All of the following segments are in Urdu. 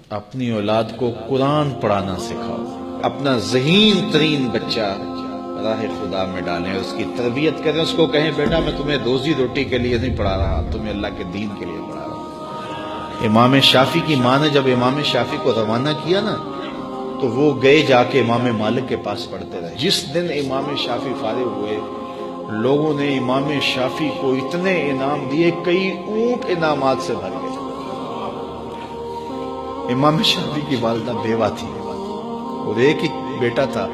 اپنی اولاد کو قرآن پڑھانا سکھاؤ، اپنا ذہین ترین بچہ راہ خدا میں ڈالیں، اس کی تربیت کریں، اس کو کہیں بیٹا میں تمہیں روزی روٹی کے لیے نہیں پڑھا رہا، تمہیں اللہ کے دین کے لیے پڑھا رہا ہوں۔ امام شافعی کی ماں نے جب امام شافعی کو روانہ کیا نا تو وہ گئے جا کے امام مالک کے پاس پڑھتے رہے۔ جس دن امام شافعی فارغ ہوئے لوگوں نے امام شافعی کو اتنے انعام دیے، کئی اونٹ انعامات سے بھر گئے۔ امام شافعی کی والدہ بیوہ تھی اور ایک ہی بیٹا تھا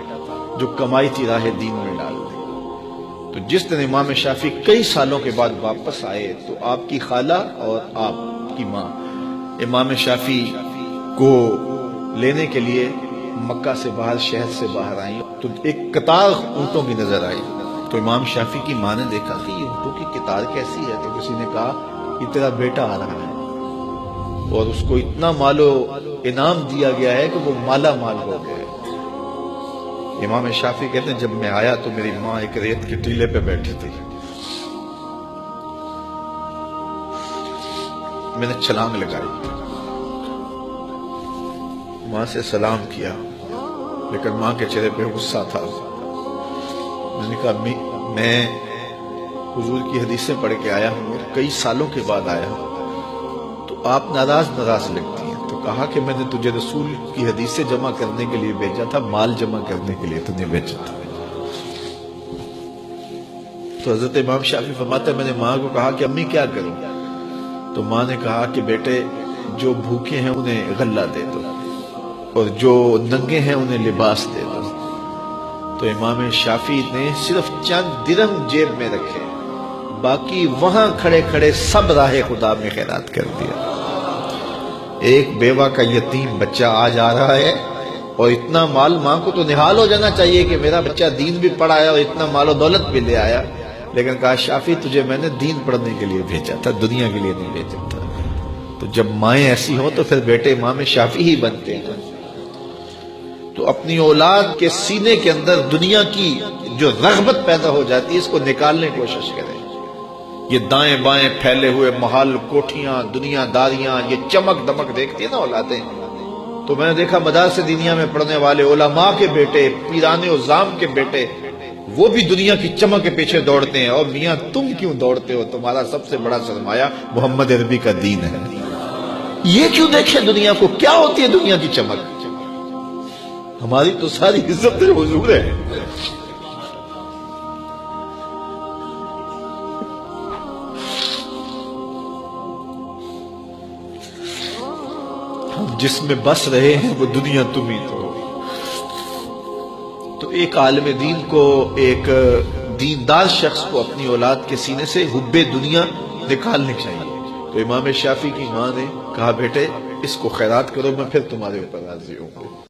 جو کمائی تھی راہ دین میں ڈال دی۔ تو جس دن امام شافعی کئی سالوں کے بعد واپس آئے تو آپ کی خالہ اور آپ کی ماں امام شافعی کو لینے کے لیے مکہ سے باہر، شہر سے باہر آئیں تو ایک قطار اونٹوں کی نظر آئی۔ تو امام شافعی کی ماں نے دیکھا کہ یہ اونٹوں کی قطار کیسی ہے، تو کسی نے کہا یہ تیرا بیٹا آ رہا ہے اور اس کو اتنا مال و انعام دیا گیا ہے کہ وہ مالا مال ہو گئے۔ امام شافعی کہتے ہیں جب میں آیا تو میری ماں ایک ریت کے ٹیلے پہ بیٹھی تھی، میں نے چھلانگ لگائی، ماں سے سلام کیا، لیکن ماں کے چہرے پہ غصہ تھا۔ میں نے کہا امی میں حضور کی حدیثیں پڑھ کے آیا ہوں اور کئی سالوں کے بعد آیا ہوں، تو آپ ناراض لگتی ہیں۔ تو کہا کہ میں نے تجھے رسول کی حدیثیں جمع کرنے کے لیے بھیجا تھا، مال جمع کرنے کے لیے تو نہیں بھیجا تھا۔ تو حضرت امام شافعی فرماتے ہیں میں نے ماں کو کہا کہ امی کیا کروں؟ تو ماں نے کہا کہ بیٹے جو بھوکے ہیں انہیں غلہ دے دو اور جو ننگے ہیں انہیں لباس دے دو۔ تو امام شافعی نے صرف چند درہم جیب میں رکھے، باقی وہاں کھڑے کھڑے سب راہ خدا میں خیرات کر دیا۔ ایک بیوہ کا یتیم بچہ آج آ رہا ہے اور اتنا مال، ماں کو تو نہال ہو جانا چاہیے کہ میرا بچہ دین بھی پڑھایا اور اتنا مال و دولت بھی لے آیا، لیکن کہا شافعی تجھے میں نے دین پڑھنے کے لیے بھیجا تھا، دنیا کے لیے نہیں بھیجا تھا۔ تو جب مائیں ایسی ہوں تو پھر بیٹے امام شافعی ہی بنتے ہیں۔ تو اپنی اولاد کے سینے کے اندر دنیا کی جو رغبت پیدا ہو جاتی ہے اس کو نکالنے کی کوشش کریں۔ یہ دائیں بائیں پھیلے ہوئے محل، کوٹھیاں، دنیا داریاں، یہ چمک دمک دیکھتی ہے نا اولادیں، تو میں نے دیکھا مدارس دینیا میں پڑھنے والے علماء کے بیٹے، پیران عظام کے بیٹے، وہ بھی دنیا کی چمک کے پیچھے دوڑتے ہیں۔ اور میاں تم کیوں دوڑتے ہو؟ تمہارا سب سے بڑا سرمایہ محمد عربی کا دین ہے۔ یہ کیوں دیکھیں دنیا کو؟ کیا ہوتی ہے دنیا کی چمک؟ ہماری تو ساری عزت حضور ہے۔ ہم جس میں بس رہے ہیں وہ دنیا تم ہی تو۔ تو ایک عالم دین کو، ایک دیندار شخص کو اپنی اولاد کے سینے سے حب دنیا نکالنی چاہیے۔ تو امام شافعی کی ماں نے کہا بیٹے اس کو خیرات کرو، میں پھر تمہارے اوپر راضی ہوں گا۔